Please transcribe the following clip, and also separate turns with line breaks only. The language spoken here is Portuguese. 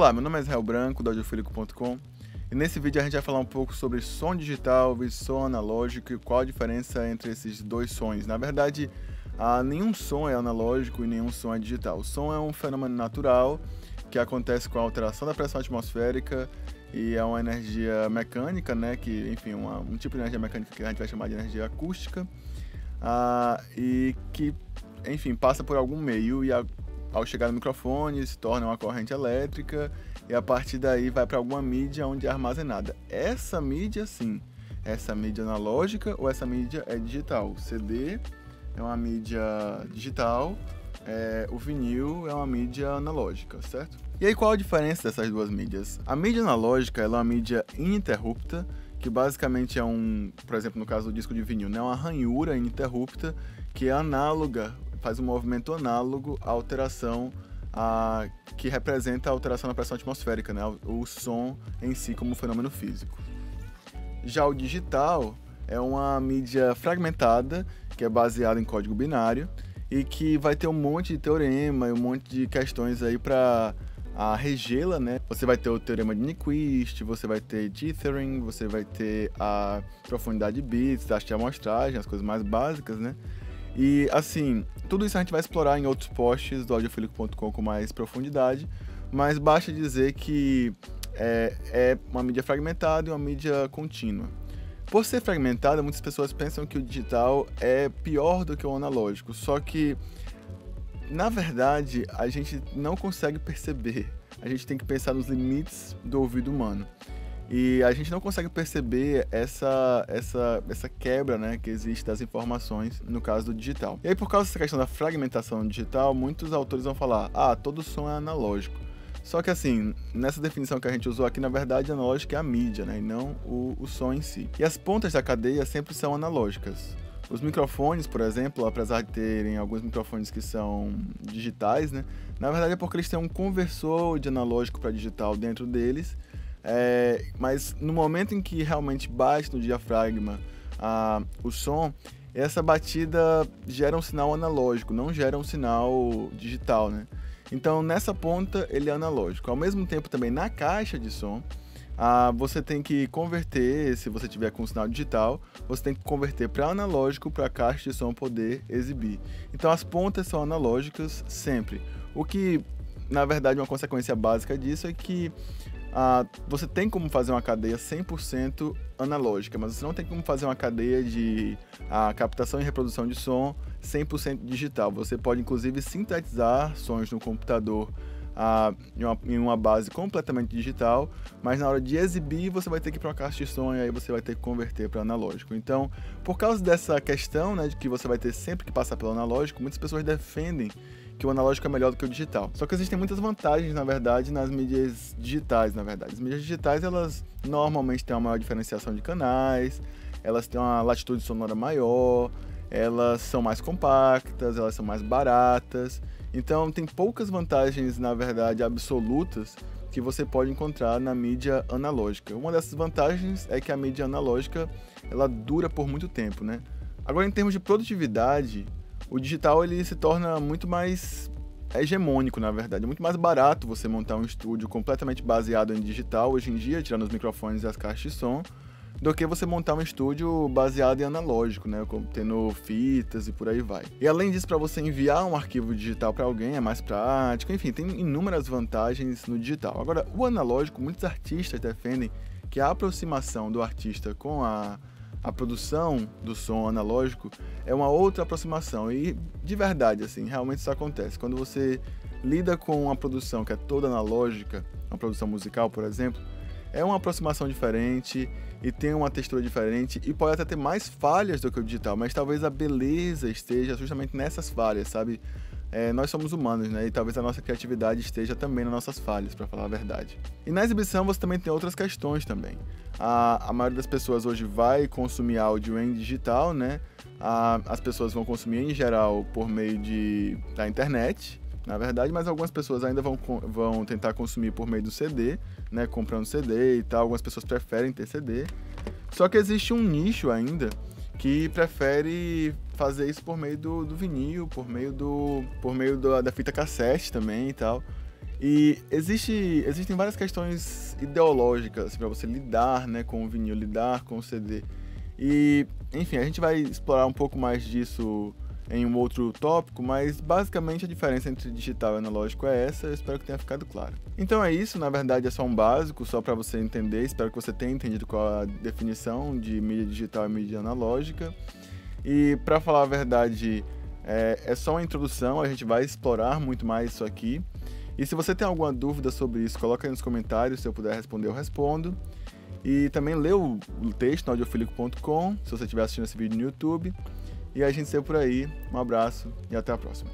Olá, meu nome é Israel Branco, do audiofílico.com, e nesse vídeo a gente vai falar um pouco sobre som digital e som analógico e qual a diferença entre esses dois sons. Na verdade, nenhum som é analógico e nenhum som é digital. O som é um fenômeno natural que acontece com a alteração da pressão atmosférica e é uma energia mecânica, né, que, enfim, um tipo de energia mecânica que a gente vai chamar de energia acústica, e que, enfim, passa por algum meio e ao chegar no microfone se torna uma corrente elétrica e a partir daí vai para alguma mídia onde é armazenada. Essa mídia, sim, essa mídia analógica ou essa mídia é digital. O CD é uma mídia digital, o vinil é uma mídia analógica, certo? E aí qual a diferença dessas duas mídias? A mídia analógica ela é uma mídia ininterrupta, que basicamente é por exemplo, no caso do disco de vinil, né, uma ranhura ininterrupta que é análoga, faz um movimento análogo à alteração que representa a alteração na pressão atmosférica, né? O som em si como fenômeno físico. Já o digital é uma mídia fragmentada, que é baseada em código binário, e que vai ter um monte de teorema e um monte de questões aí para regê-la, né? Você vai ter o teorema de Nyquist, você vai ter dithering, você vai ter a profundidade de bits, taxa de amostragem, as coisas mais básicas, né? E assim, tudo isso a gente vai explorar em outros posts do audiofílico.com com mais profundidade, mas basta dizer que é uma mídia fragmentada e uma mídia contínua. Por ser fragmentada, muitas pessoas pensam que o digital é pior do que o analógico, só que, na verdade, a gente não consegue perceber. A gente tem que pensar nos limites do ouvido humano. E a gente não consegue perceber essa quebra, né, que existe das informações no caso do digital. E aí, por causa dessa questão da fragmentação digital, muitos autores vão falar, todo som é analógico. Só que assim, nessa definição que a gente usou aqui, na verdade, analógico é a mídia, né, e não o som em si. E as pontas da cadeia sempre são analógicas. Os microfones, por exemplo, apesar de terem alguns microfones que são digitais, né, na verdade é porque eles têm um conversor de analógico para digital dentro deles. Mas no momento em que realmente bate no diafragma o som, essa batida gera um sinal analógico, não gera um sinal digital, né? Então nessa ponta ele é analógico. Ao mesmo tempo também na caixa de som, você tem que converter, se você tiver com sinal digital, você tem que converter para analógico para a caixa de som poder exibir. Então as pontas são analógicas sempre. O que, na verdade, uma consequência básica disso é que você tem como fazer uma cadeia 100% analógica, mas você não tem como fazer uma cadeia de captação e reprodução de som 100% digital. Você pode, inclusive, sintetizar sons no computador em uma base completamente digital, mas na hora de exibir você vai ter que ir para uma caixa de som e aí você vai ter que converter para analógico. Então, por causa dessa questão, né, de que você vai ter sempre que passar pelo analógico, muitas pessoas defendem que o analógico é melhor do que o digital. Só que existem muitas vantagens, na verdade, nas mídias digitais, na verdade. As mídias digitais, elas normalmente têm uma maior diferenciação de canais, elas têm uma latitude sonora maior, elas são mais compactas, elas são mais baratas. Então, tem poucas vantagens, na verdade, absolutas que você pode encontrar na mídia analógica. Uma dessas vantagens é que a mídia analógica, ela dura por muito tempo, né? Agora, em termos de produtividade, o digital ele se torna muito mais hegemônico, na verdade. É muito mais barato você montar um estúdio completamente baseado em digital, hoje em dia, tirando os microfones e as caixas de som, do que você montar um estúdio baseado em analógico, né, tendo fitas e por aí vai. E além disso, para você enviar um arquivo digital para alguém é mais prático, enfim, tem inúmeras vantagens no digital. Agora, o analógico, muitos artistas defendem que a aproximação do artista com a produção do som analógico é uma outra aproximação e, de verdade, assim, realmente isso acontece. Quando você lida com uma produção que é toda analógica, uma produção musical, por exemplo, é uma aproximação diferente e tem uma textura diferente e pode até ter mais falhas do que o digital, mas talvez a beleza esteja justamente nessas falhas, sabe? Nós somos humanos, né? E talvez a nossa criatividade esteja também nas nossas falhas, para falar a verdade. E na exibição você também tem outras questões também. A maioria das pessoas hoje vai consumir áudio em digital, né? As pessoas vão consumir em geral por meio da internet, na verdade, mas algumas pessoas ainda vão tentar consumir por meio do CD, né? Comprando CD e tal. Algumas pessoas preferem ter CD. Só que existe um nicho ainda que prefere fazer isso por meio do vinil, por meio da fita cassete também e tal. E existem várias questões ideológicas para você lidar, né, com o vinil, lidar com o CD. E, enfim, a gente vai explorar um pouco mais disso em um outro tópico, mas basicamente a diferença entre digital e analógico é essa, eu espero que tenha ficado claro. Então é isso, na verdade é só um básico, só para você entender, espero que você tenha entendido qual a definição de mídia digital e mídia analógica. E para falar a verdade, é só uma introdução, a gente vai explorar muito mais isso aqui. E se você tem alguma dúvida sobre isso, coloca aí nos comentários, se eu puder responder eu respondo. E também lê o texto no audiofilico.com, se você estiver assistindo esse vídeo no YouTube. E a gente se vê por aí. Um abraço e até a próxima.